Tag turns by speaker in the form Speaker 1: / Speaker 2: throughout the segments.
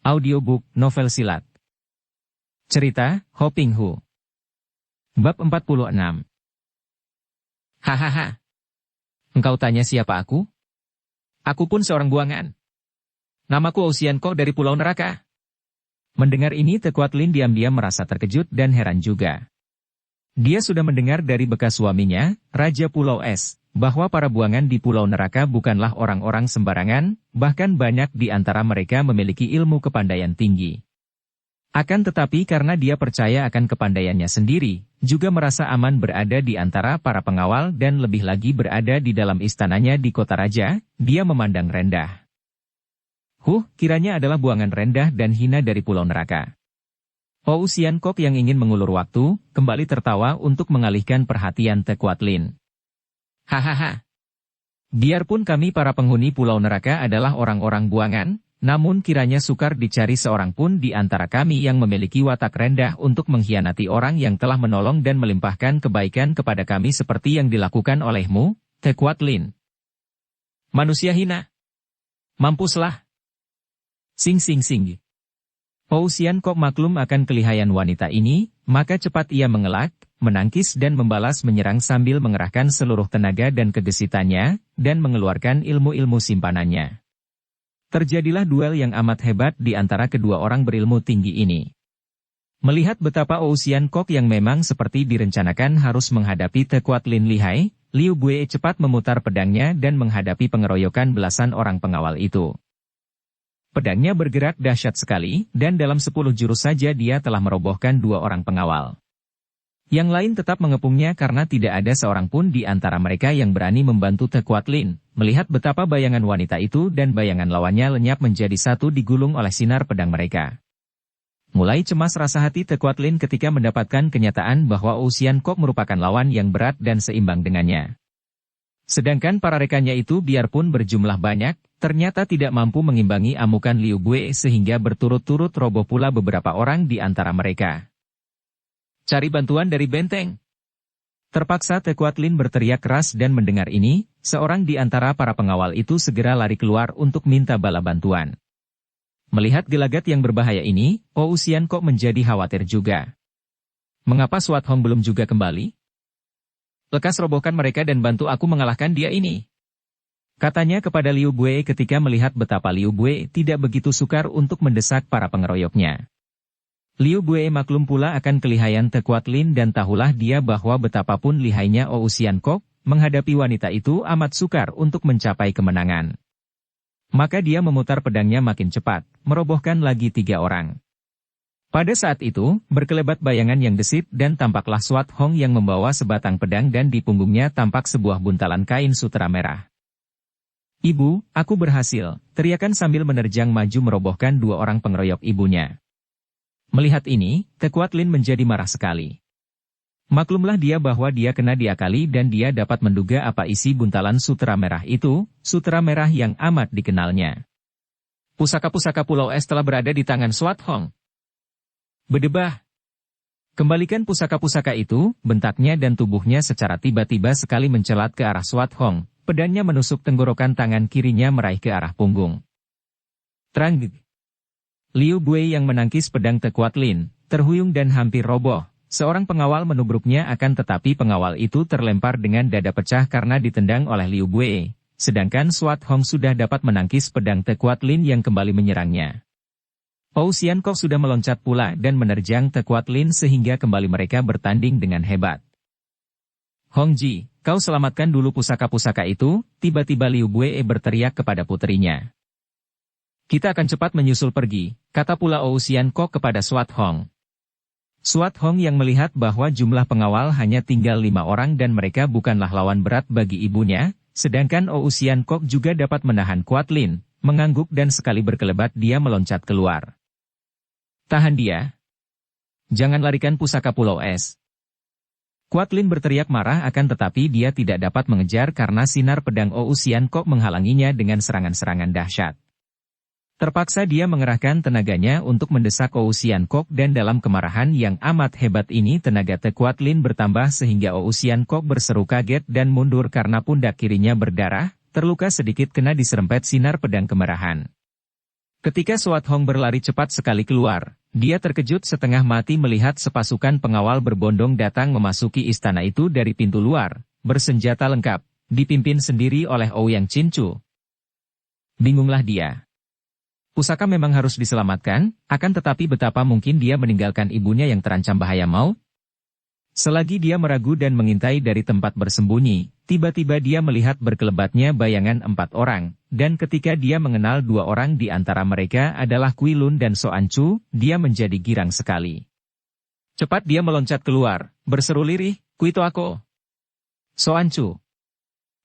Speaker 1: Audiobook novel silat. Cerita, Hoping Hu. Bab 46. Hahaha. Engkau tanya siapa aku? Aku pun seorang buangan. Namaku Ocean Ko dari Pulau Neraka. Mendengar ini Tekuat Lin diam-diam merasa terkejut dan heran juga. Dia sudah mendengar dari bekas suaminya, Raja Pulau Es, bahwa para buangan di Pulau Neraka bukanlah orang-orang sembarangan, bahkan banyak di antara mereka memiliki ilmu kepandaian tinggi. Akan tetapi karena dia percaya akan kepandaiannya sendiri, juga merasa aman berada di antara para pengawal dan lebih lagi berada di dalam istananya di kota raja, dia memandang rendah. Kiranya adalah buangan rendah dan hina dari Pulau Neraka. Ocean Kok yang ingin mengulur waktu, kembali tertawa untuk mengalihkan perhatian Tekuat Lin. Hahaha. Biarpun kami para penghuni Pulau Neraka adalah orang-orang buangan, namun kiranya sukar dicari seorang pun di antara kami yang memiliki watak rendah untuk mengkhianati orang yang telah menolong dan melimpahkan kebaikan kepada kami seperti yang dilakukan olehmu, Tekuat Lin. Manusia hina. Mampuslah. Sing sing sing. Ocean Kok maklum akan kelihayan wanita ini, maka cepat ia mengelak, menangkis dan membalas menyerang sambil mengerahkan seluruh tenaga dan kegesitannya, dan mengeluarkan ilmu-ilmu simpanannya. Terjadilah duel yang amat hebat di antara kedua orang berilmu tinggi ini. Melihat betapa Ocean Kok yang memang seperti direncanakan harus menghadapi Tekuat Lin lihai, Liu Bue cepat memutar pedangnya dan menghadapi pengeroyokan belasan orang pengawal itu. Pedangnya bergerak dahsyat sekali, dan dalam 10 jurus saja dia telah merobohkan 2 orang pengawal. Yang lain tetap mengepungnya karena tidak ada seorang pun di antara mereka yang berani membantu Tekuat Lin. Melihat betapa bayangan wanita itu dan bayangan lawannya lenyap menjadi satu digulung oleh sinar pedang mereka. Mulai cemas rasa hati Tekuat Lin ketika mendapatkan kenyataan bahwa Ocean Kok merupakan lawan yang berat dan seimbang dengannya. Sedangkan para rekannya itu biarpun berjumlah banyak, ternyata tidak mampu mengimbangi amukan Liu Bue sehingga berturut-turut roboh pula beberapa orang di antara mereka. Cari bantuan dari benteng. Terpaksa Tekuat Lin berteriak keras dan mendengar ini, seorang di antara para pengawal itu segera lari keluar untuk minta bala bantuan. Melihat gelagat yang berbahaya ini, Ocean Kok menjadi khawatir juga. Mengapa Swat Hong belum juga kembali? Lekas robohkan mereka dan bantu aku mengalahkan dia ini. Katanya kepada Liu Bue ketika melihat betapa Liu Bue tidak begitu sukar untuk mendesak para pengeroyoknya. Liu Bue maklum pula akan kelihayan Tekuat Lin dan tahulah dia bahwa betapapun lihainya Ocean Kok, menghadapi wanita itu amat sukar untuk mencapai kemenangan. Maka dia memutar pedangnya makin cepat, merobohkan lagi 3 orang. Pada saat itu, berkelebat bayangan yang desit dan tampaklah Swat Hong yang membawa sebatang pedang dan di punggungnya tampak sebuah buntalan kain sutera merah. Ibu, aku berhasil, teriakan sambil menerjang maju merobohkan 2 orang pengeroyok ibunya. Melihat ini, Tekuat Lin menjadi marah sekali. Maklumlah dia bahwa dia kena diakali dan dia dapat menduga apa isi buntalan sutera merah itu, sutera merah yang amat dikenalnya. Pusaka-pusaka Pulau Es telah berada di tangan Swat Hong. Berdebah. Kembalikan pusaka-pusaka itu, bentaknya dan tubuhnya secara tiba-tiba sekali mencelat ke arah Swat Hong, pedangnya menusuk tenggorokan tangan kirinya meraih ke arah punggung. Terang. Liu Bue yang menangkis pedang Tekuat Lin, terhuyung dan hampir roboh. Seorang pengawal menubruknya akan tetapi pengawal itu terlempar dengan dada pecah karena ditendang oleh Liu Bue, sedangkan Swat Hong sudah dapat menangkis pedang Tekuat Lin yang kembali menyerangnya. Ocean Kok sudah meloncat pula dan menerjang Tekuat Lin sehingga kembali mereka bertanding dengan hebat. Hong Ji, kau selamatkan dulu pusaka-pusaka itu, tiba-tiba Liu Bue berteriak kepada puterinya. Kita akan cepat menyusul pergi, kata pula Ocean Kok kepada Swat Hong. Swat Hong yang melihat bahwa jumlah pengawal hanya tinggal 5 orang dan mereka bukanlah lawan berat bagi ibunya, sedangkan Ocean Kok juga dapat menahan Kuat Lin, mengangguk dan sekali berkelebat dia meloncat keluar. Tahan dia. Jangan larikan pusaka Pulau Es. Kuat Lin berteriak marah akan tetapi dia tidak dapat mengejar karena sinar pedang Ocean Kok menghalanginya dengan serangan-serangan dahsyat. Terpaksa dia mengerahkan tenaganya untuk mendesak Ocean Kok dan dalam kemarahan yang amat hebat ini tenaga Tekuat Lin bertambah sehingga Ocean Kok berseru kaget dan mundur karena pundak kirinya berdarah, terluka sedikit kena diserempet sinar pedang kemerahan. Ketika Suat Hong berlari cepat sekali keluar, dia terkejut setengah mati melihat sepasukan pengawal berbondong datang memasuki istana itu dari pintu luar, bersenjata lengkap, dipimpin sendiri oleh Ouyang Cincu. Bingunglah dia. Pusaka memang harus diselamatkan, akan tetapi betapa mungkin dia meninggalkan ibunya yang terancam bahaya maut? Selagi dia meragu dan mengintai dari tempat bersembunyi, tiba-tiba dia melihat berkelebatnya bayangan 4 orang, dan ketika dia mengenal 2 orang di antara mereka adalah Kui Lun dan Soan Chu, dia menjadi girang sekali. Cepat dia meloncat keluar, berseru lirih, "Kui Toako!" Soan Chu.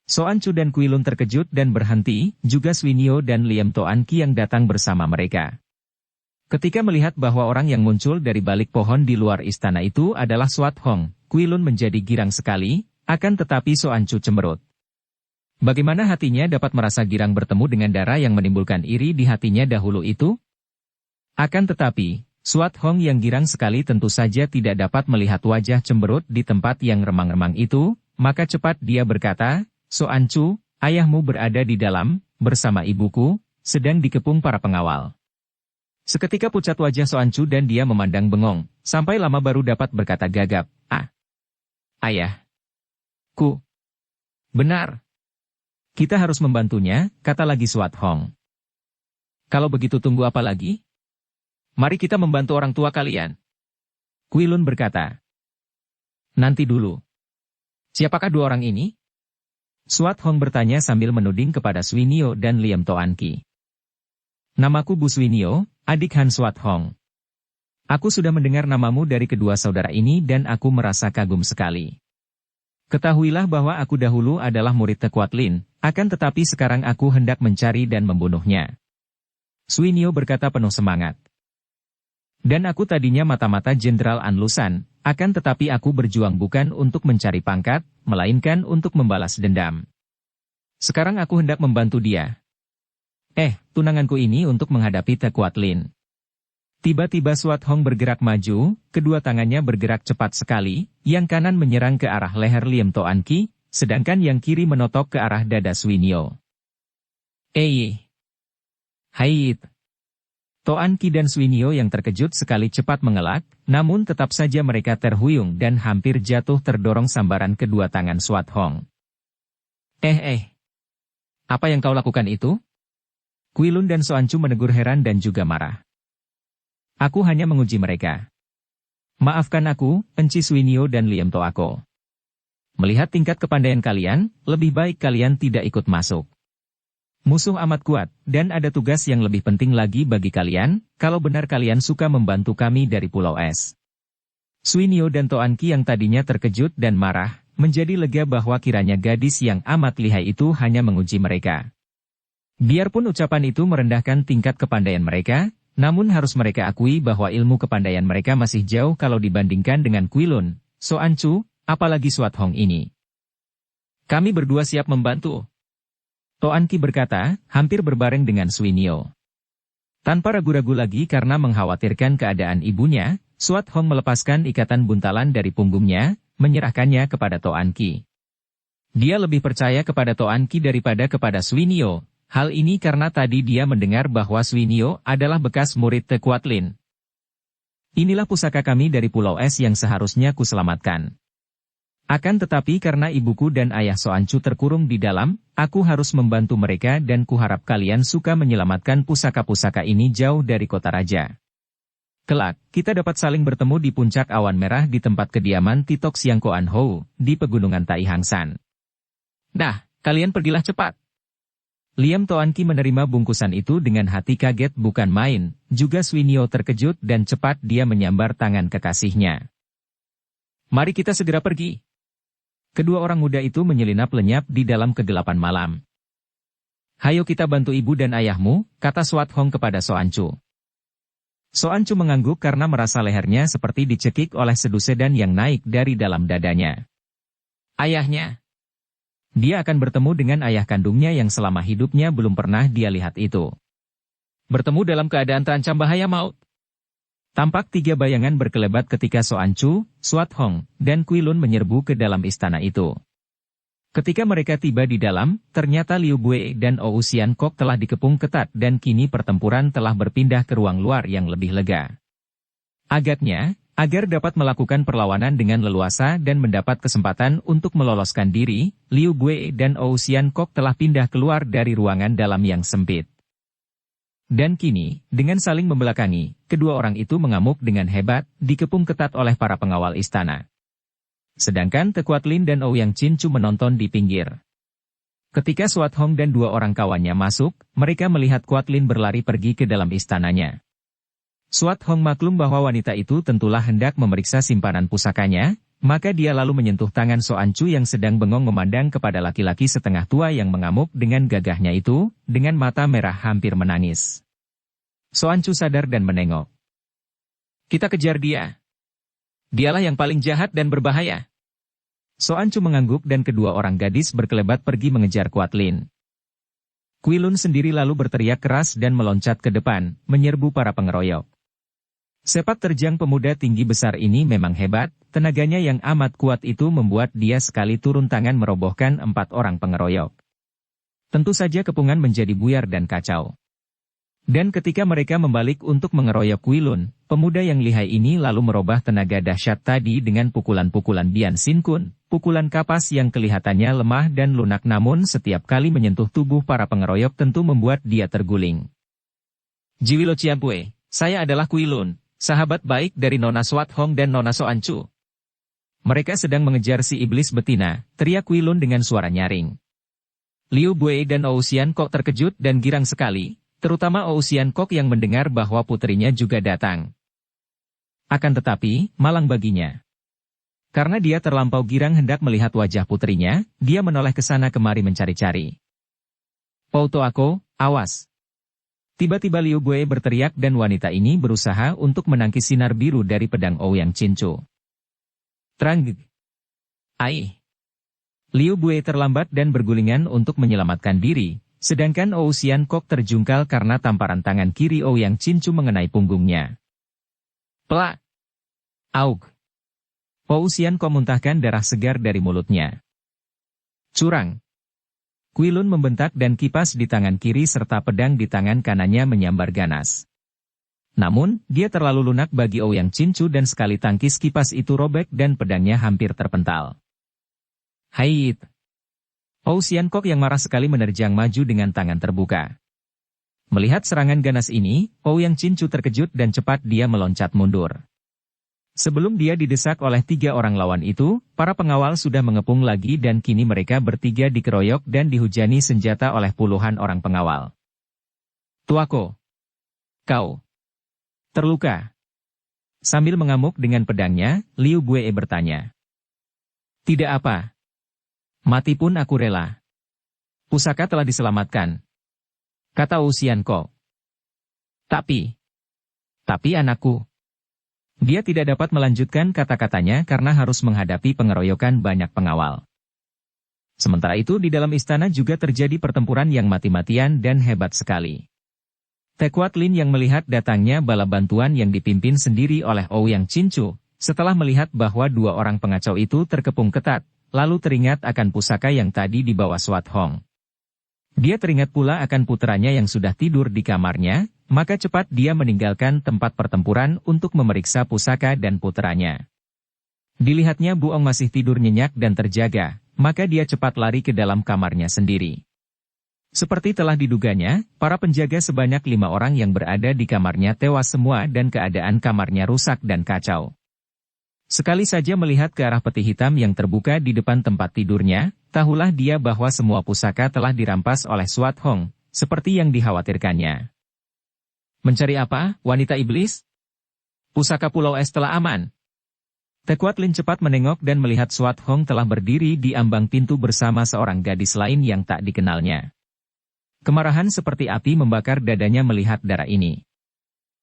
Speaker 1: Soan Chu dan Kui Lun terkejut dan berhenti, juga Swinyo dan Liam Toan Ki yang datang bersama mereka. Ketika melihat bahwa orang yang muncul dari balik pohon di luar istana itu adalah Suat Hong, Kui Lun menjadi girang sekali, akan tetapi Soan Chu cemberut. Bagaimana hatinya dapat merasa girang bertemu dengan darah yang menimbulkan iri di hatinya dahulu itu? Akan tetapi, Suat Hong yang girang sekali tentu saja tidak dapat melihat wajah cemberut di tempat yang remang-remang itu, maka cepat dia berkata, "Soan Chu, ayahmu berada di dalam, bersama ibuku, sedang dikepung para pengawal." Seketika pucat wajah Soan Chu dan dia memandang bengong, sampai lama baru dapat berkata gagap, "Ayah. Ku. Benar. Kita harus membantunya," kata lagi Suat Hong. "Kalau begitu tunggu apa lagi? Mari kita membantu orang tua kalian." Kui Lun berkata. "Nanti dulu. Siapakah 2 orang ini?" Suat Hong bertanya sambil menuding kepada Swinyo dan Liam Toan Ki. "Namaku Bu Swinyo, adik Han Suat Hong. Aku sudah mendengar namamu dari kedua saudara ini dan aku merasa kagum sekali. Ketahuilah bahwa aku dahulu adalah murid Tekuat Lin, akan tetapi sekarang aku hendak mencari dan membunuhnya." Swinyo berkata penuh semangat. "Dan aku tadinya mata-mata Jenderal An Lusan, akan tetapi aku berjuang bukan untuk mencari pangkat, melainkan untuk membalas dendam. Sekarang aku hendak membantu dia. Tunanganku ini untuk menghadapi Tekuat Lin." Tiba-tiba Suat Hong bergerak maju, kedua tangannya bergerak cepat sekali, yang kanan menyerang ke arah leher Liam Toan Ki, sedangkan yang kiri menotok ke arah dada Swinyo. Hait! Toan Ki dan Swinyo yang terkejut sekali cepat mengelak, namun tetap saja mereka terhuyung dan hampir jatuh terdorong sambaran kedua tangan Suat Hong. Apa yang kau lakukan itu?" Kui Lun dan Soan Chu menegur heran dan juga marah. "Aku hanya menguji mereka. Maafkan aku, Enci Swinyo dan Liam Toako. Melihat tingkat kepandaian kalian, lebih baik kalian tidak ikut masuk. Musuh amat kuat, dan ada tugas yang lebih penting lagi bagi kalian, kalau benar kalian suka membantu kami dari Pulau Es." Swinyo dan Toan Ki yang tadinya terkejut dan marah, menjadi lega bahwa kiranya gadis yang amat lihai itu hanya menguji mereka. Biarpun ucapan itu merendahkan tingkat kepandaian mereka, namun harus mereka akui bahwa ilmu kepandaian mereka masih jauh kalau dibandingkan dengan Kui Lun, Soan Chu, apalagi Suat Hong ini. "Kami berdua siap membantu," Toan Ki berkata, hampir berbareng dengan Swinyo. Tanpa ragu-ragu lagi karena mengkhawatirkan keadaan ibunya, Suat Hong melepaskan ikatan buntalan dari punggungnya, menyerahkannya kepada Toan Ki. Dia lebih percaya kepada Toan Ki daripada kepada Swinyo. Hal ini karena tadi dia mendengar bahwa Swinyo adalah bekas murid Tekuat Lin. "Inilah pusaka kami dari Pulau Es yang seharusnya kuselamatkan. Akan tetapi karena ibuku dan ayah Soan Chu terkurung di dalam, aku harus membantu mereka dan kuharap kalian suka menyelamatkan pusaka-pusaka ini jauh dari kota raja. Kelak, kita dapat saling bertemu di puncak awan merah di tempat kediaman Titok Siang Koan Hou, di pegunungan Tai Hang San. Nah, kalian pergilah cepat." Liam Toan Ki menerima bungkusan itu dengan hati kaget bukan main, juga Swinyo terkejut dan cepat dia menyambar tangan kekasihnya. "Mari kita segera pergi." Kedua orang muda itu menyelinap lenyap di dalam kegelapan malam. "Hayo kita bantu ibu dan ayahmu," kata Suat Hong kepada Soan Chu. Soan Chu mengangguk karena merasa lehernya seperti dicekik oleh sedu sedan yang naik dari dalam dadanya. Ayahnya. Dia akan bertemu dengan ayah kandungnya yang selama hidupnya belum pernah dia lihat itu. Bertemu dalam keadaan terancam bahaya maut. Tampak 3 bayangan berkelebat ketika Soan Chu, Suat Hong, dan Kui Lun menyerbu ke dalam istana itu. Ketika mereka tiba di dalam, ternyata Liu Bue dan Ou Xian Kok telah dikepung ketat dan kini pertempuran telah berpindah ke ruang luar yang lebih lega. Agaknya, agar dapat melakukan perlawanan dengan leluasa dan mendapat kesempatan untuk meloloskan diri, Liu Bue dan Ou Xian Kok telah pindah keluar dari ruangan dalam yang sempit. Dan kini, dengan saling membelakangi, kedua orang itu mengamuk dengan hebat, dikepung ketat oleh para pengawal istana. Sedangkan Tekuat Lin dan Ouyang Chinchu menonton di pinggir. Ketika Suat Hong dan dua orang kawannya masuk, mereka melihat Kuat Lin berlari pergi ke dalam istananya. Suat Hong maklum bahwa wanita itu tentulah hendak memeriksa simpanan pusakanya, maka dia lalu menyentuh tangan Soan Chu yang sedang bengong memandang kepada laki-laki setengah tua yang mengamuk dengan gagahnya itu, dengan mata merah hampir menangis. Soan Chu sadar dan menengok. "Kita kejar dia. Dialah yang paling jahat dan berbahaya." Soan Chu mengangguk dan kedua orang gadis berkelebat pergi mengejar Kuat Lin. Kui Lun sendiri lalu berteriak keras dan meloncat ke depan, menyerbu para pengeroyok. Sepak terjang pemuda tinggi besar ini memang hebat, tenaganya yang amat kuat itu membuat dia sekali turun tangan merobohkan 4 orang pengeroyok. Tentu saja kepungan menjadi buyar dan kacau. Dan ketika mereka membalik untuk mengeroyok Kui Lun, pemuda yang lihai ini lalu merubah tenaga dahsyat tadi dengan pukulan-pukulan Bian Sin Kun, pukulan kapas yang kelihatannya lemah dan lunak namun setiap kali menyentuh tubuh para pengeroyok tentu membuat dia terguling. "Jiwilo Ciampue, saya adalah Kui Lun, sahabat baik dari Nona Suat Hong dan Nona Soan Chu. Mereka sedang mengejar si iblis betina," teriak Kui Lun dengan suara nyaring. Liu Bue dan Ou Xian Kok terkejut dan girang sekali, terutama Ou Xian Kok yang mendengar bahwa putrinya juga datang. Akan tetapi, malang baginya. Karena dia terlampau girang hendak melihat wajah putrinya, dia menoleh ke sana kemari mencari-cari. "Pou Toako, awas!" Tiba-tiba Liu Bue berteriak dan wanita ini berusaha untuk menangkis sinar biru dari pedang Ouyang Chinchu. Trang! Ai! Liu Bue terlambat dan bergulingan untuk menyelamatkan diri, sedangkan Ou Xian Kok terjungkal karena tamparan tangan kiri Ouyang Chinchu mengenai punggungnya. Plak! Auk! Ou Xian Kok muntahkan darah segar dari mulutnya. Curang! Kui Lun membentak dan kipas di tangan kiri serta pedang di tangan kanannya menyambar ganas. Namun, dia terlalu lunak bagi Ouyang Chinchu dan sekali tangkis kipas itu robek dan pedangnya hampir terpental. Hait! Ou Xian Kok yang marah sekali menerjang maju dengan tangan terbuka. Melihat serangan ganas ini, Ouyang Chinchu terkejut dan cepat dia meloncat mundur. Sebelum dia didesak oleh 3 orang lawan itu, para pengawal sudah mengepung lagi dan kini mereka bertiga dikeroyok dan dihujani senjata oleh puluhan orang pengawal. "Tuako! Kau! Terluka!" Sambil mengamuk dengan pedangnya, Liu Bue bertanya. "Tidak apa. Mati pun aku rela. Pusaka telah diselamatkan," kata Ou Xian Kok. Tapi anakku." Dia tidak dapat melanjutkan kata-katanya karena harus menghadapi pengeroyokan banyak pengawal. Sementara itu di dalam istana juga terjadi pertempuran yang mati-matian dan hebat sekali. Tekuat Lin yang melihat datangnya bala bantuan yang dipimpin sendiri oleh Ouyang Chinchu, setelah melihat bahwa 2 orang pengacau itu terkepung ketat, lalu teringat akan pusaka yang tadi dibawa Suat Hong. Dia teringat pula akan putranya yang sudah tidur di kamarnya, maka cepat dia meninggalkan tempat pertempuran untuk memeriksa pusaka dan putranya. Dilihatnya Buong masih tidur nyenyak dan terjaga, maka dia cepat lari ke dalam kamarnya sendiri. Seperti telah diduganya, para penjaga sebanyak 5 orang yang berada di kamarnya tewas semua dan keadaan kamarnya rusak dan kacau. Sekali saja melihat ke arah peti hitam yang terbuka di depan tempat tidurnya, tahulah dia bahwa semua pusaka telah dirampas oleh Suat Hong, seperti yang dikhawatirkannya. "Mencari apa, wanita iblis? Pusaka Pulau Es telah aman." Tekuat Lin cepat menengok dan melihat Suat Hong telah berdiri di ambang pintu bersama seorang gadis lain yang tak dikenalnya. Kemarahan seperti api membakar dadanya melihat darah ini.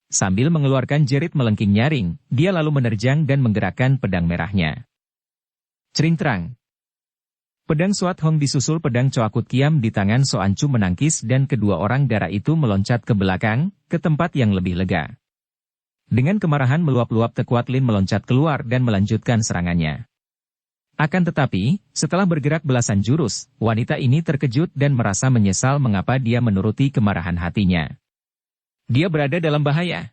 Speaker 1: Sambil mengeluarkan jerit melengking nyaring, dia lalu menerjang dan menggerakkan pedang merahnya. Cering-terang. Pedang Suat Hong disusul pedang Coakut Kiam di tangan Soan Chu menangkis dan kedua orang darah itu meloncat ke belakang, ke tempat yang lebih lega. Dengan kemarahan meluap-luap Tekuat Lin meloncat keluar dan melanjutkan serangannya. Akan tetapi, setelah bergerak belasan jurus, wanita ini terkejut dan merasa menyesal mengapa dia menuruti kemarahan hatinya. Dia berada dalam bahaya.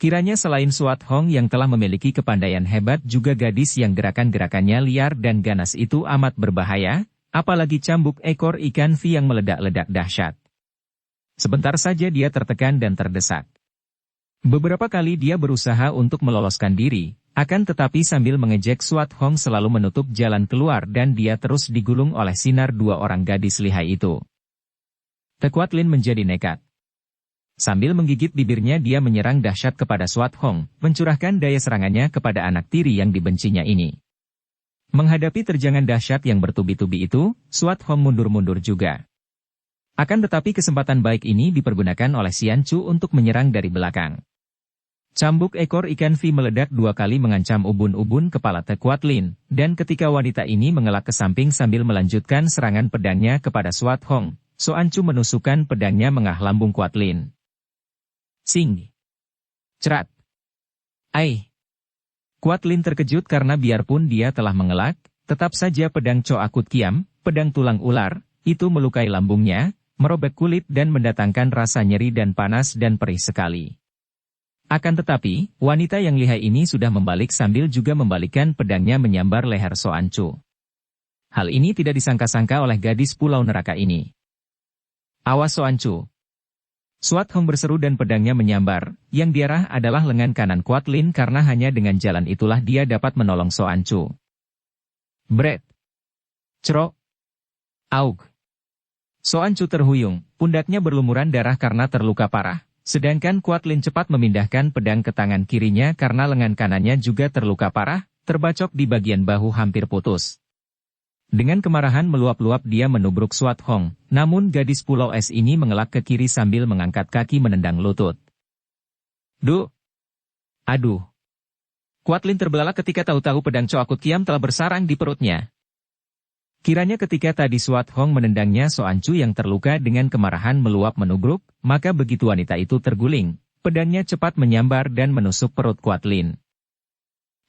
Speaker 1: Kiranya selain Suat Hong yang telah memiliki kepandaian hebat, juga gadis yang gerakan-gerakannya liar dan ganas itu amat berbahaya, apalagi cambuk ekor ikan V yang meledak-ledak dahsyat. Sebentar saja dia tertekan dan terdesak. Beberapa kali dia berusaha untuk meloloskan diri, akan tetapi sambil mengejek Suat Hong selalu menutup jalan keluar dan dia terus digulung oleh sinar dua orang gadis lihai itu. Tekuat Lin menjadi nekat. Sambil menggigit bibirnya dia menyerang dahsyat kepada Suat Hong, mencurahkan daya serangannya kepada anak tiri yang dibencinya ini. Menghadapi terjangan dahsyat yang bertubi-tubi itu, Suat Hong mundur-mundur juga. Akan tetapi kesempatan baik ini dipergunakan oleh Xian Chu untuk menyerang dari belakang. Cambuk ekor ikan V meledak dua kali mengancam ubun-ubun kepala Tekuat Lin, dan ketika wanita ini mengelak ke samping sambil melanjutkan serangan pedangnya kepada Suat Hong, Xian Chu menusukkan pedangnya mengah lambung Kuat Lin. Sing! Cerat! Ai! Kuat Lin terkejut karena biarpun dia telah mengelak, tetap saja pedang Cho Akut Kiam, pedang tulang ular, itu melukai lambungnya, merobek kulit dan mendatangkan rasa nyeri dan panas dan perih sekali. Akan tetapi, wanita yang lihai ini sudah membalik sambil juga membalikkan pedangnya menyambar leher Xian Chu. Hal ini tidak disangka-sangka oleh gadis pulau neraka ini. Awas Xian Chu! Suat Hong berseru dan pedangnya menyambar, yang diarah adalah lengan kanan Kuat Lin karena hanya dengan jalan itulah dia dapat menolong Xian Chu. Bret! Cerok! Aug! Xian Chu terhuyung, pundaknya berlumuran darah karena terluka parah. Sedangkan Kuat Lin cepat memindahkan pedang ke tangan kirinya karena lengan kanannya juga terluka parah, terbacok di bagian bahu hampir putus. Dengan kemarahan meluap-luap dia menubruk Suat Hong, namun gadis pulau es ini mengelak ke kiri sambil mengangkat kaki menendang lutut. Duh! Aduh! Kuat Lin terbelalak ketika tahu-tahu pedang Cho Akut Kiam telah bersarang di perutnya. Kiranya ketika tadi Suat Hong menendangnya Xian Chu yang terluka dengan kemarahan meluap menubruk, maka begitu wanita itu terguling, pedangnya cepat menyambar dan menusuk perut Kuat Lin.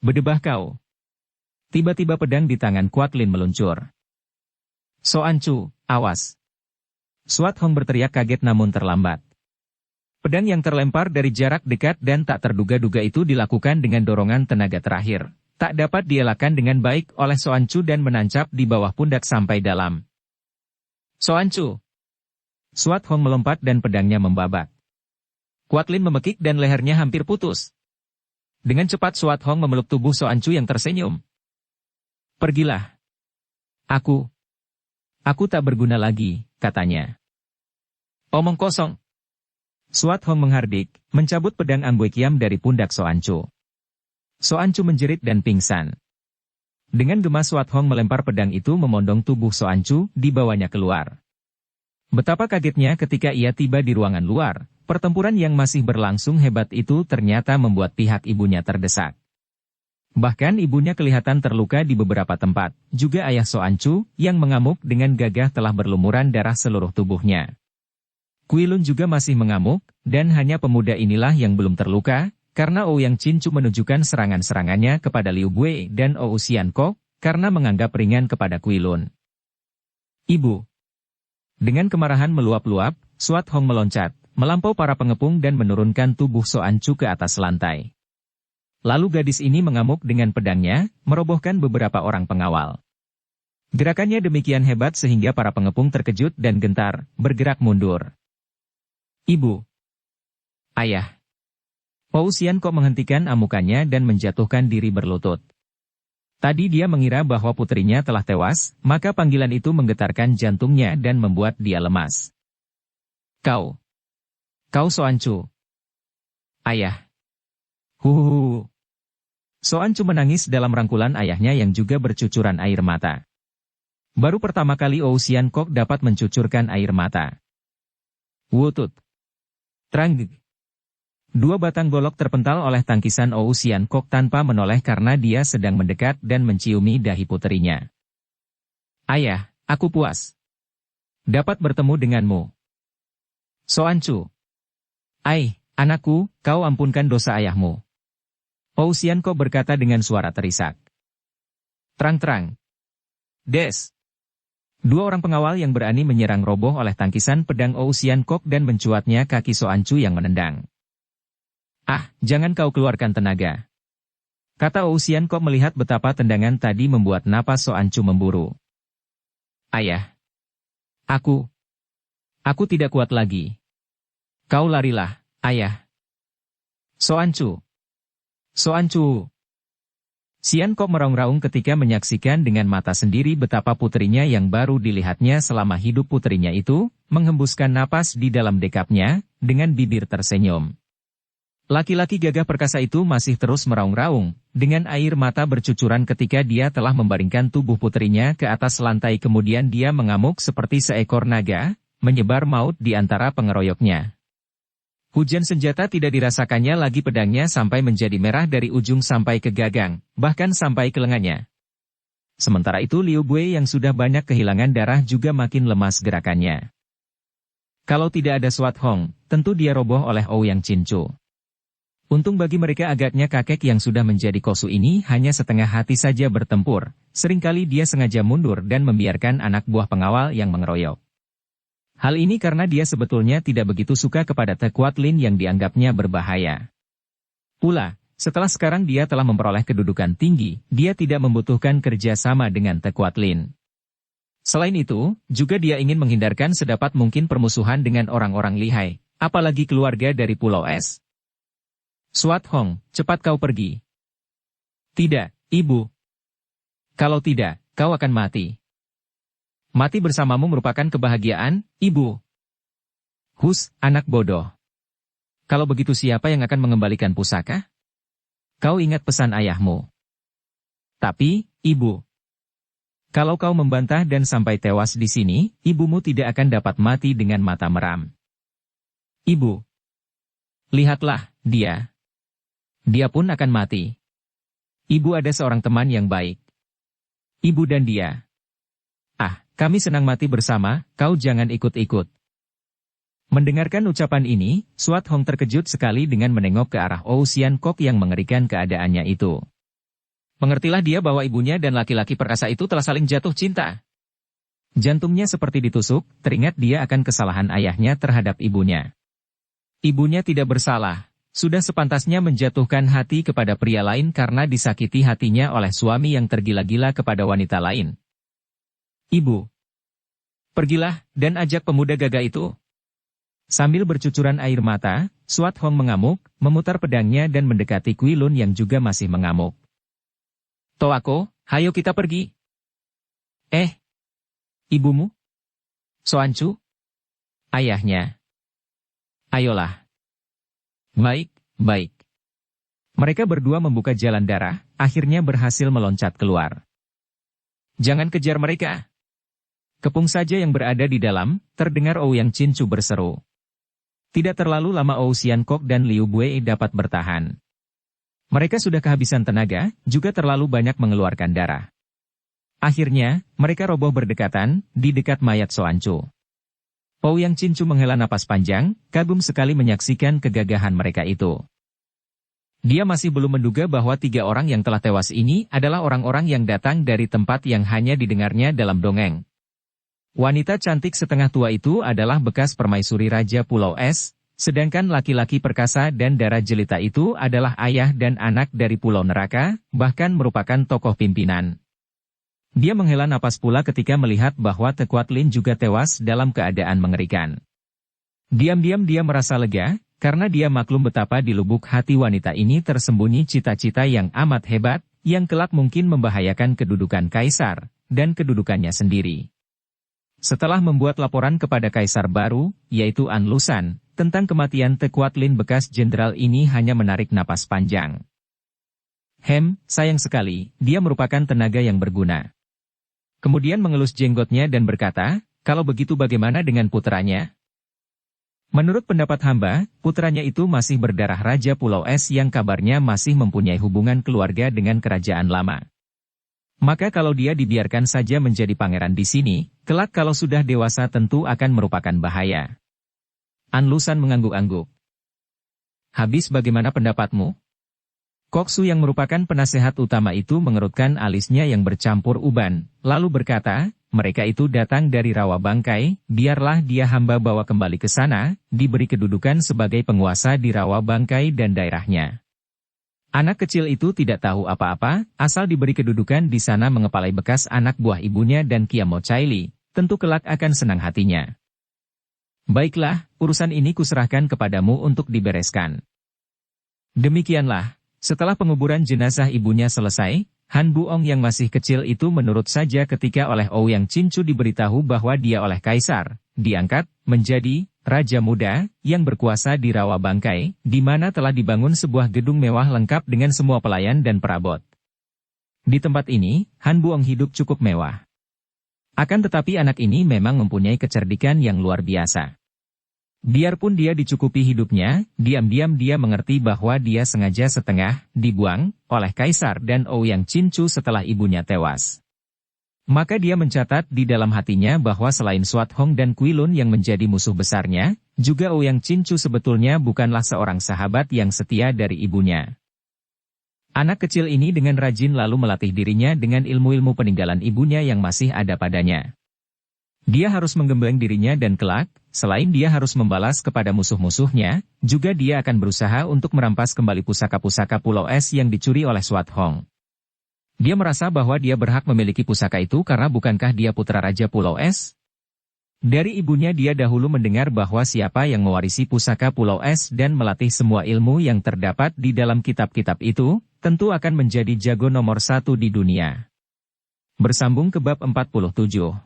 Speaker 1: Berdebah kau! Tiba-tiba pedang di tangan Kuat Lin meluncur. Xian Chu, awas! Suat Hong berteriak kaget namun terlambat. Pedang yang terlempar dari jarak dekat dan tak terduga-duga itu dilakukan dengan dorongan tenaga terakhir. Tak dapat dielakkan dengan baik oleh Xian Chu dan menancap di bawah pundak sampai dalam. Xian Chu! Suat Hong melompat dan pedangnya membabak. Kuat Lin memekik dan lehernya hampir putus. Dengan cepat Suat Hong memeluk tubuh Xian Chu yang tersenyum. Pergilah. Aku tak berguna lagi, katanya. Omong kosong. Suat Hong menghardik, mencabut pedang Ambue Kiam dari pundak Xian Chu. Xian Chu menjerit dan pingsan. Dengan gemas Suat Hong melempar pedang itu memondong tubuh Xian Chu, dibawanya keluar. Betapa kagetnya ketika ia tiba di ruangan luar, pertempuran yang masih berlangsung hebat itu ternyata membuat pihak ibunya terdesak. Bahkan ibunya kelihatan terluka di beberapa tempat, juga ayah Xian Chu, yang mengamuk dengan gagah telah berlumuran darah seluruh tubuhnya. Kuilun juga masih mengamuk, dan hanya pemuda inilah yang belum terluka, karena Ouyang Chin-Chu menunjukkan serangan-serangannya kepada Liu Bue dan Ou Xian Kok, karena menganggap ringan kepada Kuilun. Ibu! Dengan kemarahan meluap-luap, Suat Hong meloncat, melampau para pengepung dan menurunkan tubuh Xian Chu ke atas lantai. Lalu gadis ini mengamuk dengan pedangnya, merobohkan beberapa orang pengawal. Gerakannya demikian hebat sehingga para pengepung terkejut dan gentar, bergerak mundur. Ibu! Ayah! Ou Xian Kok menghentikan amukannya dan menjatuhkan diri berlutut. Tadi dia mengira bahwa putrinya telah tewas, maka panggilan itu menggetarkan jantungnya dan membuat dia lemas. Kau Xian Chu! Ayah! Huhuhu! Xian Chu menangis dalam rangkulan ayahnya yang juga bercucuran air mata. Baru pertama kali Ou Xian Kok dapat mencucurkan air mata. Wutut! Trang! Dua batang golok terpental oleh tangkisan Ou Xian Kok tanpa menoleh karena dia sedang mendekat dan menciumi dahi puterinya. Ayah, aku puas. Dapat bertemu denganmu. Xian Chu! Ai, anakku, kau ampunkan dosa ayahmu. Ou Xian Kok berkata dengan suara terisak. Terang-terang. Des. Dua orang pengawal yang berani menyerang roboh oleh tangkisan pedang Ousiankok dan mencuatnya kaki Soancu yang menendang. Ah, jangan kau keluarkan tenaga. Kata Ousiankok melihat betapa tendangan tadi membuat napas Soancu memburu. Ayah. Aku tidak kuat lagi. Kau larilah, ayah. Soancu. Siankok meraung-raung ketika menyaksikan dengan mata sendiri betapa putrinya yang baru dilihatnya selama hidup putrinya itu, menghembuskan napas di dalam dekapnya, dengan bibir tersenyum. Laki-laki gagah perkasa itu masih terus meraung-raung, dengan air mata bercucuran ketika dia telah membaringkan tubuh putrinya ke atas lantai kemudian dia mengamuk seperti seekor naga, menyebar maut di antara pengeroyoknya. Hujan senjata tidak dirasakannya lagi pedangnya sampai menjadi merah dari ujung sampai ke gagang, bahkan sampai ke lengannya. Sementara itu Liu Bui yang sudah banyak kehilangan darah juga makin lemas gerakannya. Kalau tidak ada Swat Hong, tentu dia roboh oleh Ouyang Cincu. Untung bagi mereka agaknya kakek yang sudah menjadi kosu ini hanya setengah hati saja bertempur, seringkali dia sengaja mundur dan membiarkan anak buah pengawal yang mengeroyok. Hal ini karena dia sebetulnya tidak begitu suka kepada Te Kuat Lin yang dianggapnya berbahaya. Pula, setelah sekarang dia telah memperoleh kedudukan tinggi, dia tidak membutuhkan kerja sama dengan Te Kuat Lin. Selain itu, juga dia ingin menghindarkan sedapat mungkin permusuhan dengan orang-orang lihai, apalagi keluarga dari Pulau Es. Swat Hong, cepat kau pergi. Tidak, ibu. Kalau tidak, kau akan mati. Mati bersamamu merupakan kebahagiaan, ibu. Hus, anak bodoh. Kalau begitu siapa yang akan mengembalikan pusaka? Kau ingat pesan ayahmu. Tapi, ibu. Kalau kau membantah dan sampai tewas di sini, ibumu tidak akan dapat mati dengan mata meram. Ibu. Lihatlah, dia. Dia pun akan mati. Ibu ada seorang teman yang baik. Ibu dan dia. Ah, kami senang mati bersama, kau jangan ikut-ikut. Mendengarkan ucapan ini, Swat Hong terkejut sekali dengan menengok ke arah Ousiankok yang mengerikan keadaannya itu. Mengertilah dia bahwa ibunya dan laki-laki perkasa itu telah saling jatuh cinta. Jantungnya seperti ditusuk, teringat dia akan kesalahan ayahnya terhadap ibunya. Ibunya tidak bersalah, sudah sepantasnya menjatuhkan hati kepada pria lain karena disakiti hatinya oleh suami yang tergila-gila kepada wanita lain. Ibu. Pergilah, dan ajak pemuda gagah itu. Sambil bercucuran air mata, Swat Hong mengamuk, memutar pedangnya dan mendekati Kui Lun yang juga masih mengamuk. Toako, hayo kita pergi. Ibumu? Soancu? Ayahnya. Ayolah. Baik. Mereka berdua membuka jalan darah, akhirnya berhasil meloncat keluar. Jangan kejar mereka. Kepung saja yang berada di dalam, terdengar Ouyang Cincu berseru. Tidak terlalu lama Ousiankok dan Liu Bui dapat bertahan. Mereka sudah kehabisan tenaga, juga terlalu banyak mengeluarkan darah. Akhirnya, mereka roboh berdekatan, di dekat mayat Soancu. Ouyang Cincu menghela napas panjang, kagum sekali menyaksikan kegagahan mereka itu. Dia masih belum menduga bahwa 3 orang yang telah tewas ini adalah orang-orang yang datang dari tempat yang hanya didengarnya dalam dongeng. Wanita cantik setengah tua itu adalah bekas permaisuri Raja Pulau Es, sedangkan laki-laki perkasa dan darah jelita itu adalah ayah dan anak dari Pulau Neraka, bahkan merupakan tokoh pimpinan. Dia menghela napas pula ketika melihat bahwa Te Kuat Lin juga tewas dalam keadaan mengerikan. Diam-diam dia merasa lega, karena dia maklum betapa di lubuk hati wanita ini tersembunyi cita-cita yang amat hebat, yang kelak mungkin membahayakan kedudukan kaisar, dan kedudukannya sendiri. Setelah membuat laporan kepada kaisar baru, yaitu An Lushan, tentang kematian Te Kuat Lin bekas jenderal ini hanya menarik napas panjang. Sayang sekali, dia merupakan tenaga yang berguna. Kemudian mengelus jenggotnya dan berkata, kalau begitu bagaimana dengan putranya? Menurut pendapat hamba, putranya itu masih berdarah Raja Pulau Es yang kabarnya masih mempunyai hubungan keluarga dengan kerajaan lama. Maka kalau dia dibiarkan saja menjadi pangeran di sini, kelak kalau sudah dewasa tentu akan merupakan bahaya. An Lushan mengangguk-angguk. Habis bagaimana pendapatmu? Koksu yang merupakan penasehat utama itu mengerutkan alisnya yang bercampur uban, lalu berkata, mereka itu datang dari rawa bangkai, biarlah dia hamba bawa kembali ke sana, diberi kedudukan sebagai penguasa di rawa bangkai dan daerahnya. Anak kecil itu tidak tahu apa-apa, asal diberi kedudukan di sana mengepalai bekas anak buah ibunya dan Kiamo Chaili, tentu kelak akan senang hatinya. Baiklah, urusan ini kuserahkan kepadamu untuk dibereskan. Demikianlah, setelah penguburan jenazah ibunya selesai, Han Buong yang masih kecil itu menurut saja ketika oleh Ouyang Cincu diberitahu bahwa dia oleh kaisar, diangkat menjadi raja muda yang berkuasa di rawa bangkai, di mana telah dibangun sebuah gedung mewah lengkap dengan semua pelayan dan perabot. Di tempat ini, Han Buong hidup cukup mewah. Akan tetapi anak ini memang mempunyai kecerdikan yang luar biasa. Biarpun dia dicukupi hidupnya, diam-diam dia mengerti bahwa dia sengaja setengah dibuang oleh kaisar dan Ouyang Cincu setelah ibunya tewas. Maka dia mencatat di dalam hatinya bahwa selain Swat Hong dan Kuilun yang menjadi musuh besarnya, juga Ouyang Cincu sebetulnya bukanlah seorang sahabat yang setia dari ibunya. Anak kecil ini dengan rajin lalu melatih dirinya dengan ilmu-ilmu peninggalan ibunya yang masih ada padanya. Dia harus menggembleng dirinya dan kelak, selain dia harus membalas kepada musuh-musuhnya, juga dia akan berusaha untuk merampas kembali pusaka-pusaka Pulau Es yang dicuri oleh Swat Hong. Dia merasa bahwa dia berhak memiliki pusaka itu karena bukankah dia putra Raja Pulau Es? Dari ibunya dia dahulu mendengar bahwa siapa yang mewarisi pusaka Pulau Es dan melatih semua ilmu yang terdapat di dalam kitab-kitab itu, tentu akan menjadi jago nomor 1 di dunia. Bersambung ke bab 47.